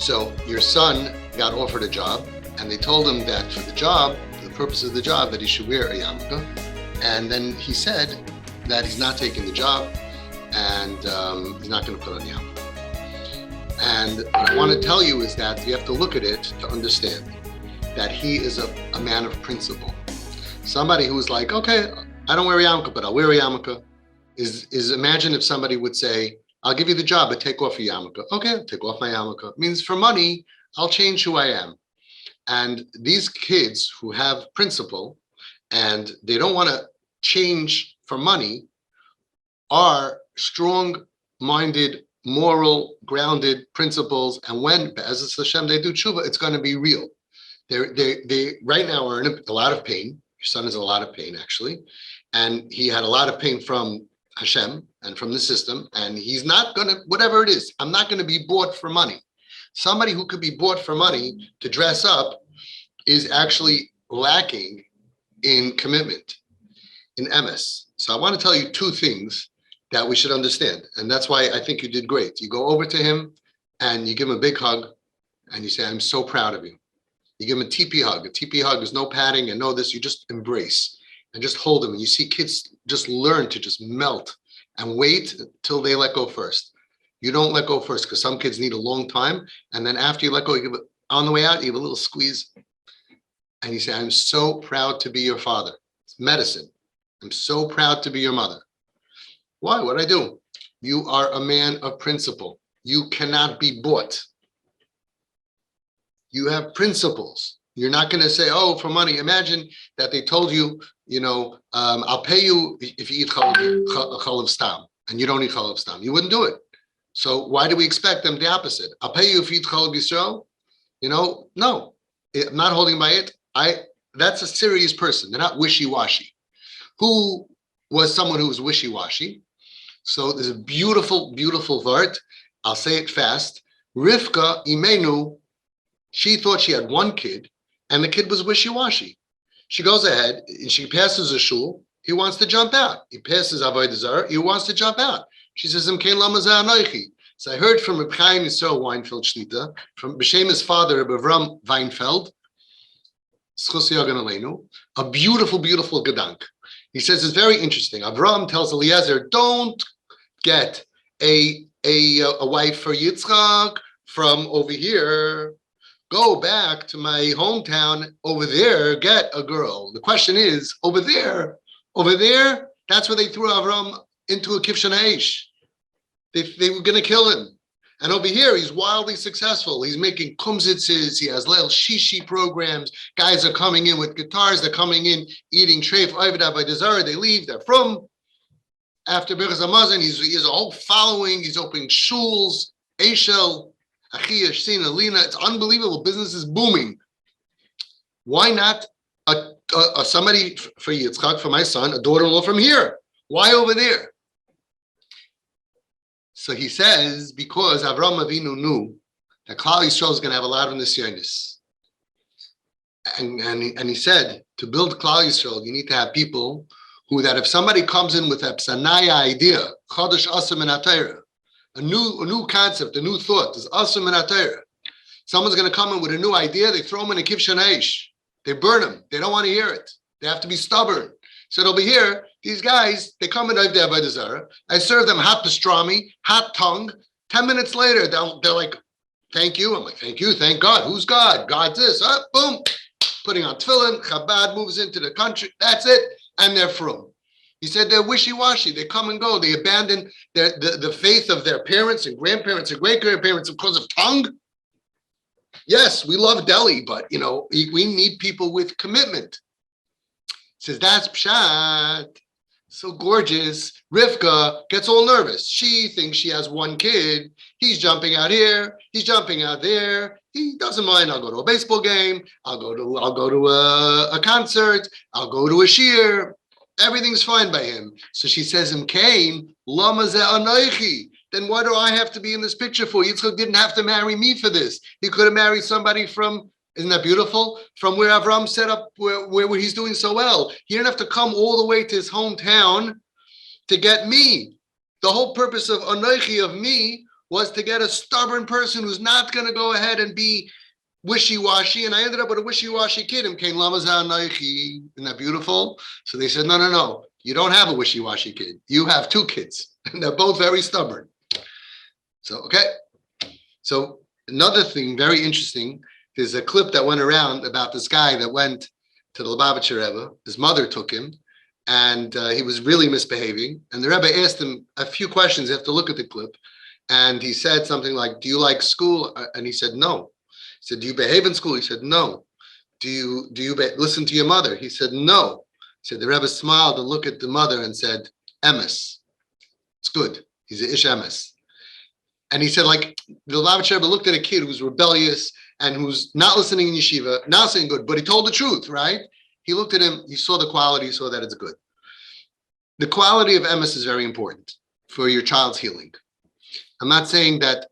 So your son got offered a job, and they told him that for the job, for the purpose of the job, that he should wear a yarmulke. And then he said that he's not taking the job, and he's not going to put on the yarmulke. And what I want to tell you is that you have to look at it to understand that he is a man of principle. Somebody who's like, okay, I don't wear a yarmulke, but I'll wear a yarmulke. Is imagine if somebody would say, I'll give you the job, but take off your yarmulke. Okay, I'll take off my yarmulke. It means for money, I'll change who I am. And these kids who have principle and they don't want to change for money are strong-minded, moral, grounded principles. And when, as Hashem, they do tshuva, it's going to be real. They right now are in a lot of pain. Your son is in a lot of pain, actually. And he had a lot of pain from Hashem and from the system. And he's not going to, whatever it is, I'm not going to be bought for money. Somebody who could be bought for money to dress up is actually lacking in commitment, in MS. So I want to tell you two things that we should understand. And that's why I think you did great. You go over to him and you give him a big hug and you say, I'm so proud of you. You give him a teepee hug. A teepee hug is no padding and no this, you just embrace and just hold him. And you see kids just learn to just melt and wait till they let go first. You don't let go first because some kids need a long time. And then after you let go, you give it on the way out, you give a little squeeze. And you say, I'm so proud to be your father. It's medicine. I'm so proud to be your mother. Why? What'd I do? You are a man of principle. You cannot be bought. You have principles. You're not going to say, oh, for money. Imagine that they told you, I'll pay you if you eat chalav stam, and you don't eat chalav stam. You wouldn't do it. So why do we expect them the opposite? I'll pay you if you eat chalav Yisrael. No, I'm not holding by it. That's a serious person. They're not wishy-washy. Who was someone who was wishy-washy? So there's a beautiful, beautiful word. I'll say it fast. Rivka Imenu, she thought she had one kid, and the kid was wishy-washy. She goes ahead, and she passes a shul. He wants to jump out. He passes Avodah Zarah. He wants to jump out. She says, so I heard from Reb Chaim Yisrael Weinfeld Shlita, from B'Shem's father, Reb Avram Weinfeld, a beautiful, beautiful gedank. He says it's very interesting. Avram tells Eliezer, don't get a wife for Yitzchak from over here. Go back to my hometown over there, get a girl. The question is, over there, that's where they threw Avram into a kivshan ha'esh. They were going to kill him. And over here, he's wildly successful. He's making kumzitzes. He has little shishi programs. Guys are coming in with guitars. They're coming in, eating treif, oivda by desire. They leave. They're from. After Birchas Hamazon, he has a whole following. He's opening shuls. Eshel, Achia, Shina, Lina. It's unbelievable. Business is booming. Why not somebody for Yitzchak, for my son, a daughter-in-law from here? Why over there? So he says, because Avram Avinu knew that Klal Yisrael is going to have a lot of nisyonis. And he said, to build Klal Yisrael, you need to have people who, that if somebody comes in with a psanaya idea, chodesh asur min haTorah, a new concept, a new thought, is asur min haTorah. Someone's going to come in with a new idea, they throw them in a kivshan ha'esh. They burn them. They don't want to hear it. They have to be stubborn. So over here, these guys, they come in there by the Zara. I serve them hot pastrami, hot tongue. 10 minutes later, they're like, thank you. I'm like, thank you, thank God. Who's God? God's this. Boom. Putting on tefillin. Chabad moves into the country. That's it. And they're from. He said they're wishy-washy. They come and go. They abandon the faith of their parents and grandparents and great-grandparents because of tongue. Yes, we love Delhi, but, we need people with commitment. Says, that's pshat. So gorgeous. Rivka gets all nervous. She thinks she has one kid. He's jumping out here. He's jumping out there. He doesn't mind. I'll go to a baseball game. I'll go to a concert. I'll go to a shiur. Everything's fine by him. So she says, Cain, lama ze anoichi. Then what do I have to be in this picture for? Yitzchak didn't have to marry me for this. He could have married somebody from, isn't that beautiful? From where Avram set up, where he's doing so well. He didn't have to come all the way to his hometown to get me. The whole purpose of Anoichi, of me, was to get a stubborn person who's not going to go ahead and be wishy-washy, and I ended up with a wishy-washy kid. Isn't that beautiful? So they said, no, you don't have a wishy-washy kid. You have 2 kids, and they're both very stubborn. So, okay. So another thing very interesting, there's a clip that went around about this guy that went to the Lubavitcher Rebbe. His mother took him, and he was really misbehaving. And the Rebbe asked him a few questions. You have to look at the clip. And he said something like, do you like school? And he said, no. He said, do you behave in school? He said, no. Do you listen to your mother? He said, no. He said, the Rebbe smiled and looked at the mother and said, emes. It's good. He's an ish emes. And he said, like, the Lubavitcher Rebbe looked at a kid who's rebellious and who's not listening in yeshiva, not saying good, but he told the truth, right? He looked at him, he saw the quality, he saw that it's good. The quality of emes is very important for your child's healing. I'm not saying that,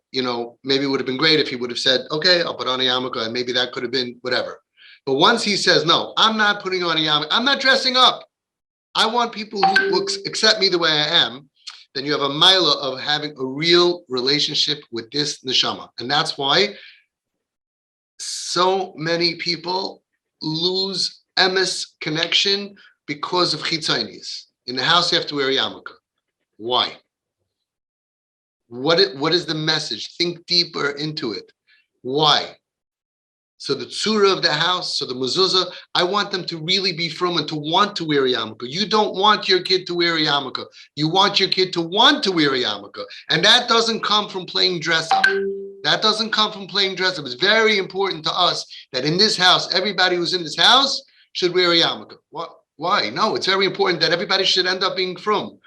maybe it would have been great if he would have said, okay, I'll put on a yarmulke, and maybe that could have been whatever. But once he says, no, I'm not putting on a yarmulke, I'm not dressing up. I want people who accept me the way I am. Then you have a mila of having a real relationship with this neshama. And that's why so many people lose emes connection because of chitzonius. In the house, you have to wear a yarmulke. Why? What is the message? Think deeper into it. Why? So the tzura of the house, so the mezuzah, I want them to really be from and to want to wear a yarmulke. You don't want your kid to wear a yarmulke. You want your kid to want to wear a yarmulke. And that doesn't come from playing dress up. That doesn't come from playing dress up. It's very important to us that in this house, everybody who's in this house should wear a yarmulke. What? Why? No, it's very important that everybody should end up being from.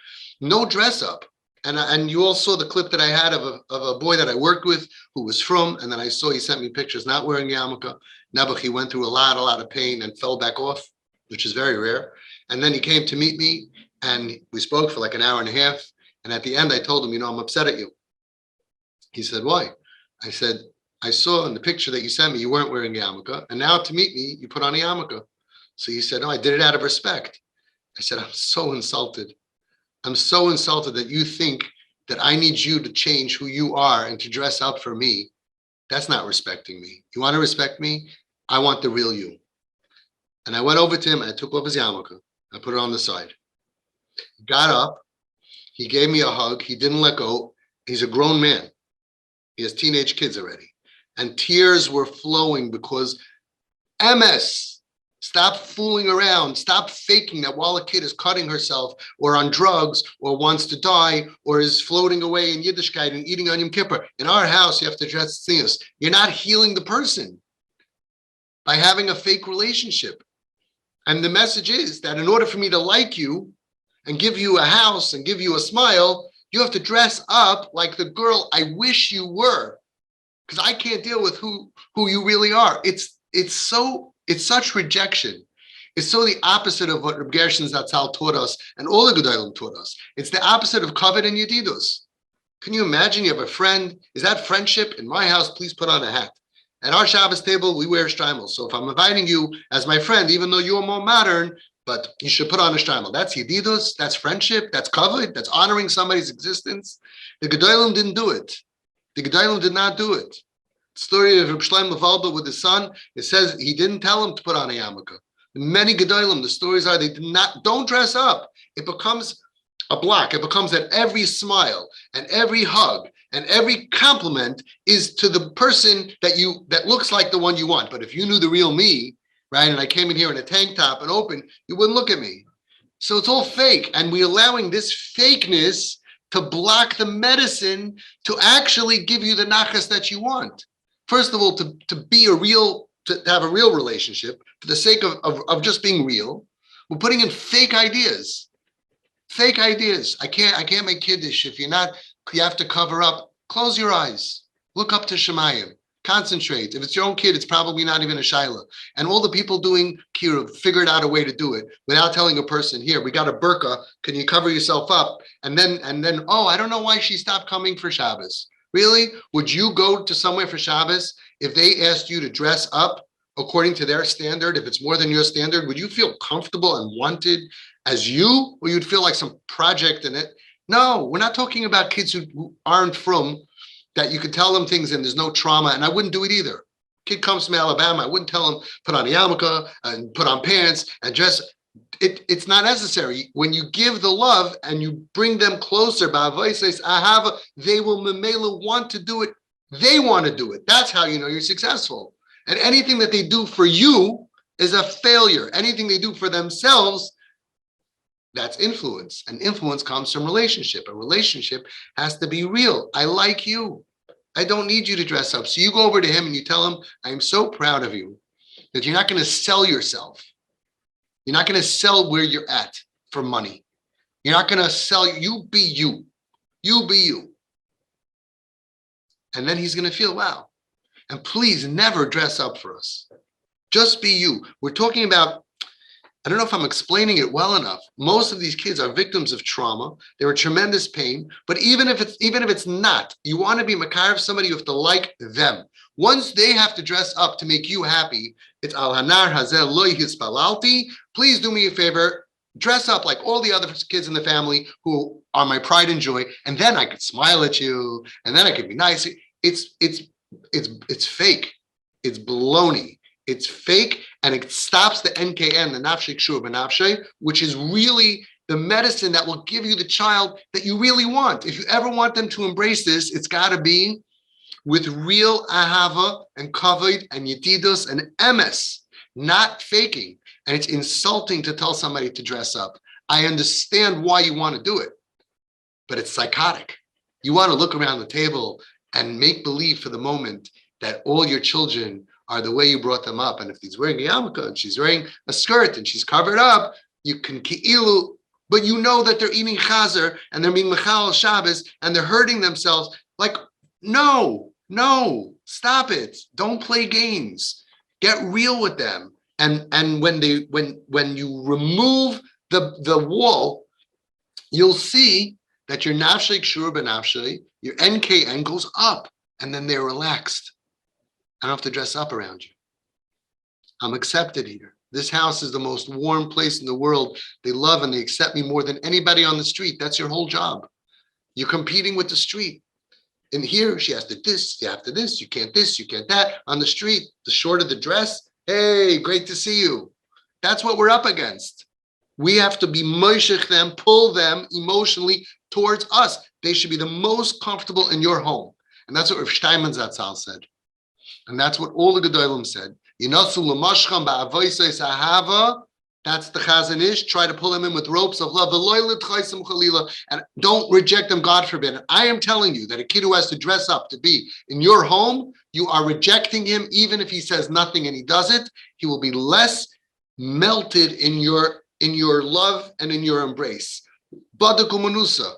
No dress up. And you all saw the clip that I had of a boy that I worked with who was from, and then I saw he sent me pictures not wearing yarmulke. Nebuch, he went through a lot of pain and fell back off, which is very rare. And then he came to meet me, and we spoke for like an hour and a half. And at the end, I told him, I'm upset at you. He said, why? I said, I saw in the picture that you sent me, you weren't wearing a yarmulke, and now to meet me, you put on a yarmulke. So he said, no, I did it out of respect. I said, I'm so insulted. I'm so insulted that you think that I need you to change who you are and to dress up for me. That's not respecting me. You want to respect me? I want the real you. And I went over to him and I took off his yarmulke. I put it on the side. He got up. He gave me a hug. He didn't let go. He's a grown man. He has teenage kids already. And tears were flowing because emes. Stop fooling around. Stop faking that while a kid is cutting herself or on drugs or wants to die or is floating away in Yiddishkeit and eating on Yom Kippur. In our house, you have to dress tznius. You're not healing the person by having a fake relationship. And the message is that in order for me to like you and give you a house and give you a smile, you have to dress up like the girl I wish you were, because I can't deal with who you really are. It's such rejection. It's so the opposite of what Reb Gershon Zatzal taught us and all the Gedolim taught us. It's the opposite of kavod and yedidus. Can you imagine you have a friend? Is that friendship? In my house, please put on a hat. At our Shabbos table, we wear shtreimel. So if I'm inviting you as my friend, even though you are more modern, but you should put on a shtreimel. That's yedidus, that's friendship, that's kavod, that's honoring somebody's existence. The Gedolim didn't do it. The Gedolim did not do it. Story of Reb Shlomo Valba with his son, it says he didn't tell him to put on a yarmulke. Many Gedolim, the stories are they don't dress up. It becomes a block. It becomes that every smile and every hug and every compliment is to the person that looks like the one you want. But if you knew the real me, right, and I came in here in a tank top and open, you wouldn't look at me. So it's all fake, and we're allowing this fakeness to block the medicine to actually give you the nachas that you want. First of all, to have a real relationship, for the sake of just being real, we're putting in fake ideas. Fake ideas. I can't make kiddush if you have to cover up. Close your eyes. Look up to Shemayim. Concentrate. If it's your own kid, it's probably not even a shaila. And all the people doing kiruv figured out a way to do it without telling a person, here, we got a burqa, can you cover yourself up? And then, oh, I don't know why she stopped coming for Shabbos. Really? Would you go to somewhere for Shabbos if they asked you to dress up according to their standard? If it's more than your standard, would you feel comfortable and wanted as you, or you'd feel like some project in it? No, we're not talking about kids who aren't from. that you could tell them things and there's no trauma, and I wouldn't do it either. Kid comes from Alabama, I wouldn't tell him put on a yarmulke and put on pants and dress. It's not necessary. When you give the love and you bring them closer, they will memela want to do it. They want to do it. That's how you know you're successful. And anything that they do for you is a failure. Anything they do for themselves, that's influence. And influence comes from relationship. A relationship has to be real. I like you. I don't need you to dress up. So you go over to him and you tell him, I'm so proud of you that you're not going to sell yourself. You're not going to sell where you're at for money. You're not going to sell. You be you. You be you. And then he's going to feel, wow. And please never dress up for us. Just be you. We're talking about, I don't know if I'm explaining it well enough. Most of these kids are victims of trauma. They're in tremendous pain. But even if it's not, you want to be makar of somebody, you have to like them. Once they have to dress up to make you happy, it's al hanar hazel lo hispalalti. Please do me a favor, dress up like all the other kids in the family who are my pride and joy, and then I could smile at you, and then I could be nice. It's fake. It's baloney. It's fake, and it stops the NKN, the nafshei kshur b'nafshei, which is really the medicine that will give you the child that you really want. If you ever want them to embrace this, it's got to be with real ahava and kavod and yedidus and emes, not faking. And it's insulting to tell somebody to dress up. I understand why you want to do it, but it's psychotic. You want to look around the table and make believe for the moment that all your children are the way you brought them up. And if he's wearing a yarmulke and she's wearing a skirt and she's covered up, you can ki'ilu, but you know that they're eating chazer and they're being mechal Shabbos and they're hurting themselves. Like, no, stop it. Don't play games. Get real with them. And when you remove the wall, you'll see that your nafshei kshur b'nafshei, your NKN goes up, and then they're relaxed. I don't have to dress up around you. I'm accepted here. This house is the most warm place in the world. They love and they accept me more than anybody on the street. That's your whole job. You're competing with the street. And here, she has to this, you have to this, you can't this, you can't that. On the street, the shorter the dress, hey, great to see you. That's what we're up against. We have to be moishech them, pull them emotionally towards us. They should be the most comfortable in your home. And that's what Rav Steinman Zatzal said. And that's what all the Gedolim said. That's the Chazon Ish. Try to pull them in with ropes of love. And don't reject them, God forbid. And I am telling you that a kid who has to dress up to be in your home, you are rejecting him. Even if he says nothing and he does it, he will be less melted in your love and in your embrace. Badakumanusa.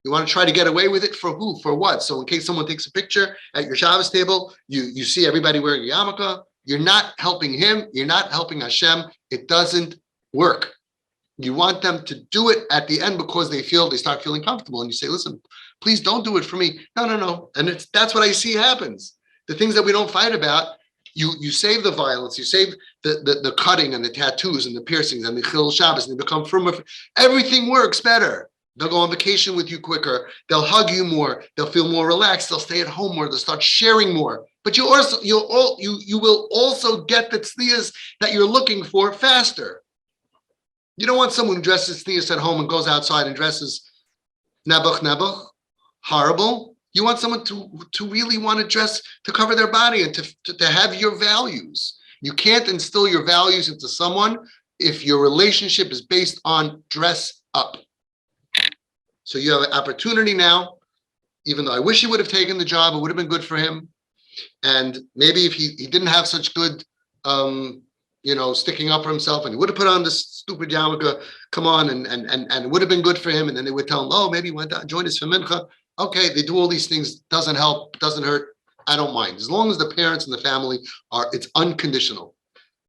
You want to try to get away with it for who? For what? So in case someone takes a picture at your Shabbos table, you see everybody wearing a yarmulke. You're not helping him. You're not helping Hashem. It doesn't work. You want them to do it at the end because they start feeling comfortable. And you say, listen, please don't do it for me. No. And that's what I see happens. The things that we don't fight about, you save the violence, you save the cutting and the tattoos and the piercings and the chil Shabbos, and they become firmer. Everything works better. They'll go on vacation with you quicker. They'll hug you more. They'll feel more relaxed. They'll stay at home more. They'll start sharing more. But you will also get the tznius that you're looking for faster. You don't want someone who dresses tznius at home and goes outside and dresses nebuch, horrible. You want someone to really want to dress to cover their body and to have your values. You can't instill your values into someone if your relationship is based on dress up. So you have an opportunity now, even though I wish he would have taken the job, it would have been good for him. And maybe if he didn't have such good, sticking up for himself, and he would have put on this stupid yarmulke, come on, and it would have been good for him. And then they would tell him, oh, maybe he went out and joined us for mincha. Okay, they do all these things, doesn't help, doesn't hurt. I don't mind. As long as the parents and the family it's unconditional.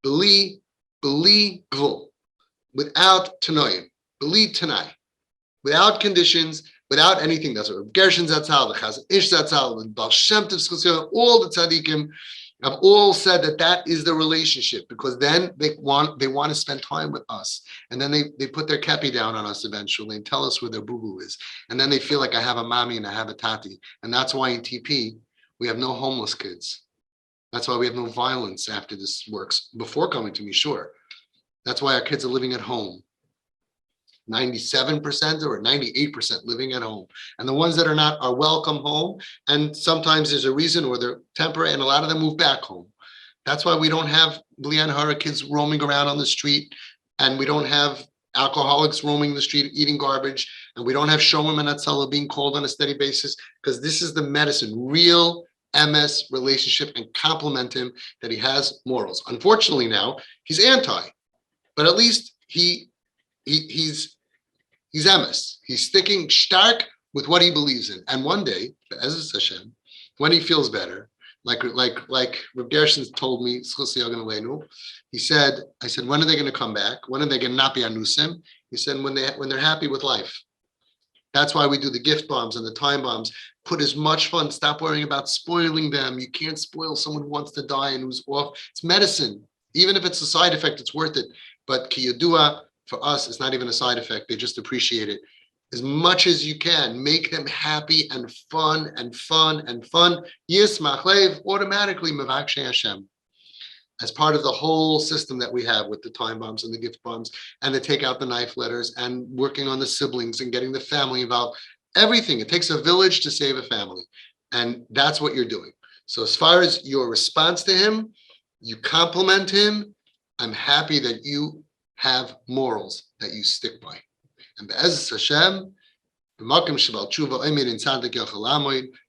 Beli gvul, without tanoim, beli tanai. Without conditions, without anything. That's what Gershon Zatzal, the Chazon Ish Zatzal, the Baal Shem Tov, all the tzaddikim, I've all said that that is the relationship, because then they want to spend time with us. And then they put their kepi down on us eventually and tell us where their boo-boo is. And then they feel like I have a mommy and I have a tati. And that's why in TP, we have no homeless kids. That's why we have no violence after this works. Before coming to me, sure. That's why our kids are living at home. 97% or 98% living at home. And the ones that are not are welcome home. And sometimes there's a reason, or they're temporary, and a lot of them move back home. That's why we don't have Blian Hara kids roaming around on the street, and we don't have alcoholics roaming the street eating garbage, and we don't have Shomim and Atzala being called on a steady basis, because this is the medicine, real MS relationship, and compliment him that he has morals. Unfortunately now, he's anti, but at least he's emes. He's sticking stark with what he believes in. And one day, Be'ezus Hashem, when he feels better, like Reb Gershon told me, he said, I said, when are they going to come back? When are they going to not be anusim? He said, when they're happy with life. That's why we do the gift bombs and the time bombs. Put as much fun. Stop worrying about spoiling them. You can't spoil someone who wants to die and who's off. It's medicine. Even if it's a side effect, it's worth it. But ki yadua, for us, it's not even a side effect. They just appreciate it. As much as you can, make them happy and fun and fun and fun. Yismach Lev, automatically Mevakshe Hashem. As part of the whole system that we have with the time bombs and the gift bombs and the take out the knife letters and working on the siblings and getting the family involved, everything. It takes a village to save a family. And that's what you're doing. So as far as your response to him, you compliment him. I'm happy that you have morals that you stick by. And Be'ezus Hashem,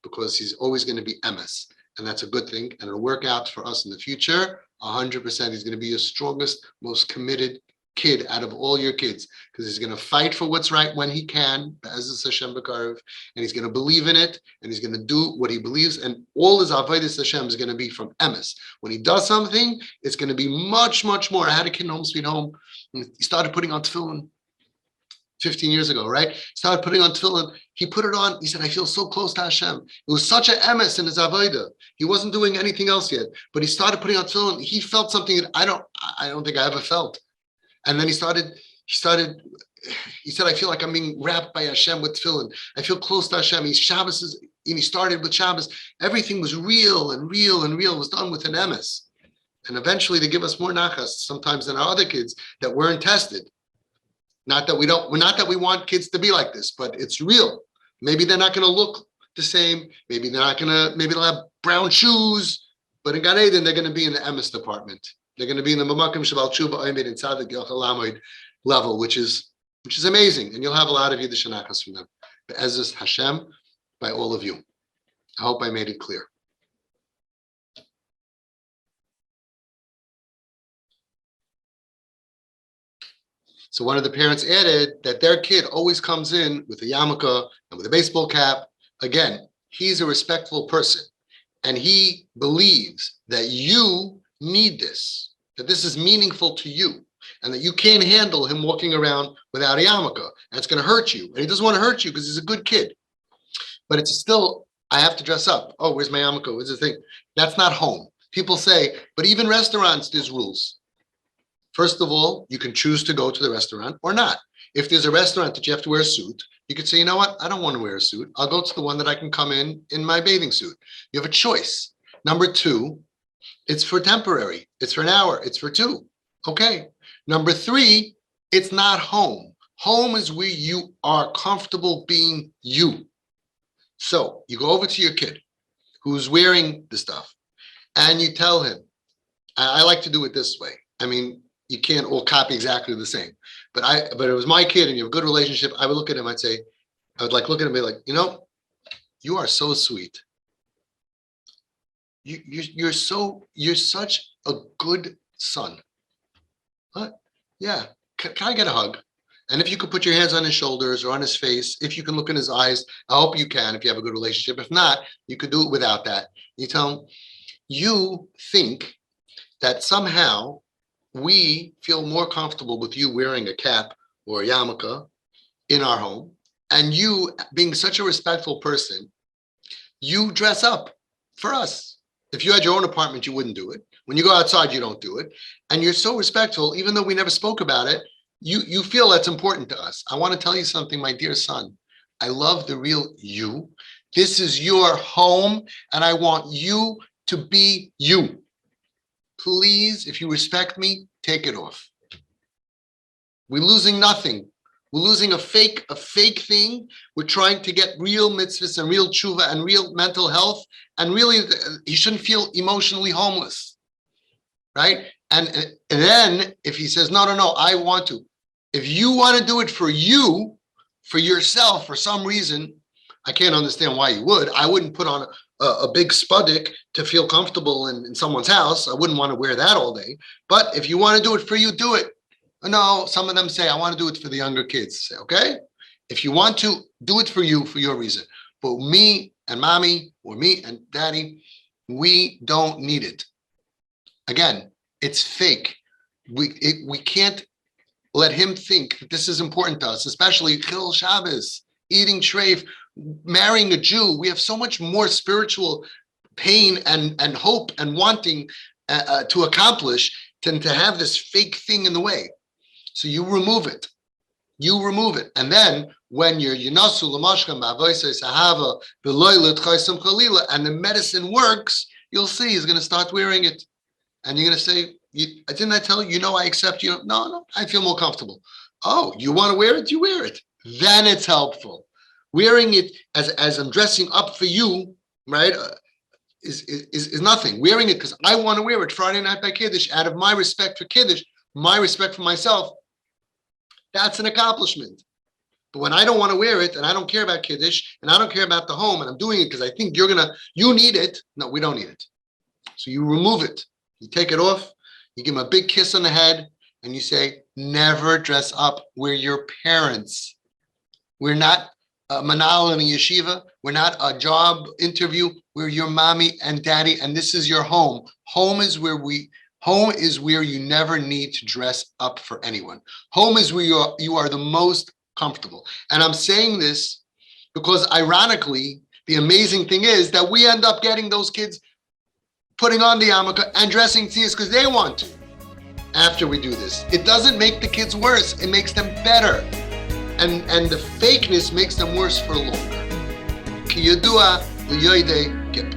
because he's always going to be emes. And that's a good thing. And it'll work out for us in the future. 100%. He's going to be your strongest, most committed kid out of all your kids, because he's going to fight for what's right when he can, Be'ezus Hashem B'Karev, and he's going to believe in it, and he's going to do what he believes, and all his avodas Hashem is going to be from emes. When he does something, it's going to be much, much more. I had a kid in Home Sweet Home, and he started putting on tefillin 15 years ago, right? Started putting on tefillin. He put it on. He said, I feel so close to Hashem. It was such an emes in his avodah. He wasn't doing anything else yet, but he started putting on tefillin. He felt something that I don't think I ever felt. And then he said, I feel like I'm being wrapped by Hashem with tefillin. I feel close to Hashem. And he started with Shabbos. Everything was real and real and real. It was done with an emes. And eventually they give us more nachas sometimes than our other kids that weren't tested. Not that we want kids to be like this, but it's real. Maybe they're not going to look the same. Maybe they'll have brown shoes, but in Gan Eden, they're going to be in the emes department. They're going to be in the Mamakim Shabal Tshuva Oimid and Tzadik Yochel level, which is amazing. And you'll have a lot of Yiddish Nachas from them. Be'ezus Hashem, by all of you. I hope I made it clear. So one of the parents added that their kid always comes in with a yarmulke and with a baseball cap. Again, he's a respectful person, and he believes that you need this, that this is meaningful to you, and that you can't handle him walking around without a yarmulke, and it's going to hurt you. And he doesn't want to hurt you because he's a good kid. But it's still, I have to dress up. Oh, where's my yarmulke? Where's the thing? That's not home. People say, but even restaurants, there's rules. First of all, you can choose to go to the restaurant or not. If there's a restaurant that you have to wear a suit, you could say, you know what? I don't want to wear a suit. I'll go to the one that I can come in my bathing suit. You have a choice. Number two, it's for temporary. It's for an hour. It's for two. Okay. Number three, it's not home. Home is where you are comfortable being you. So you go over to your kid who's wearing the stuff and you tell him, I like to do it this way. I mean, you can't all copy exactly the same, but it was my kid and you have a good relationship. I would look at him, I would like look at him and be like, you know, you are so sweet. You're such a good son. What? Yeah. Can I get a hug? And if you could put your hands on his shoulders or on his face, if you can look in his eyes, I hope you can if you have a good relationship. If not, you could do it without that. You tell him, you think that somehow we feel more comfortable with you wearing a cap or a yarmulke in our home, and you being such a respectful person, you dress up for us. If you had your own apartment, you wouldn't do it. When you go outside, you don't do it. And you're so respectful, even though we never spoke about it, you feel that's important to us. I want to tell you something, my dear son. I love the real you. This is your home, and I want you to be you. Please, if you respect me, take it off. We're losing nothing. We're losing a fake thing. We're trying to get real mitzvahs and real tshuva and real mental health. And really, he shouldn't feel emotionally homeless, right? And then if he says, no, I want to. If you want to do it for you, for yourself, for some reason, I can't understand why you would. I wouldn't put on a big spudik to feel comfortable in someone's house. I wouldn't want to wear that all day. But if you want to do it for you, do it. No, some of them say, I want to do it for the younger kids. Say, okay, if you want to, do it for you, for your reason. But me and mommy, or me and daddy, we don't need it. Again, it's fake. We can't let him think that this is important to us, especially Chil Shabbos, eating treif, marrying a Jew. We have so much more spiritual pain and hope and wanting to accomplish than to have this fake thing in the way. So you remove it. You remove it. And then when you're Yinasu Lamashkam Bavoisai Sahava Beloilet Chaisam Khalila and the medicine works, you'll see he's going to start wearing it. And you're going to say, didn't I tell you, I accept you? No, I feel more comfortable. Oh, you want to wear it? You wear it. Then it's helpful. Wearing it as I'm dressing up for you, right, is nothing. Wearing it because I want to wear it Friday night by Kiddush, out of my respect for Kiddush, my respect for myself, that's an accomplishment. But when I don't want to wear it and I don't care about Kiddush and I don't care about the home and I'm doing it because I think you need it. No, we don't need it. So you remove it. You take it off. You give him a big kiss on the head and you say, never dress up. We're your parents. We're not a manal in a yeshiva. We're not a job interview. We're your mommy and daddy, and this is your home. Home is where you never need to dress up for anyone. Home is where you are the most comfortable. And I'm saying this because ironically, the amazing thing is that we end up getting those kids putting on the yarmulke and dressing tznius because they want to. After we do this, it doesn't make the kids worse. It makes them better. And the fakeness makes them worse for longer. Ki yadua l'yoydei get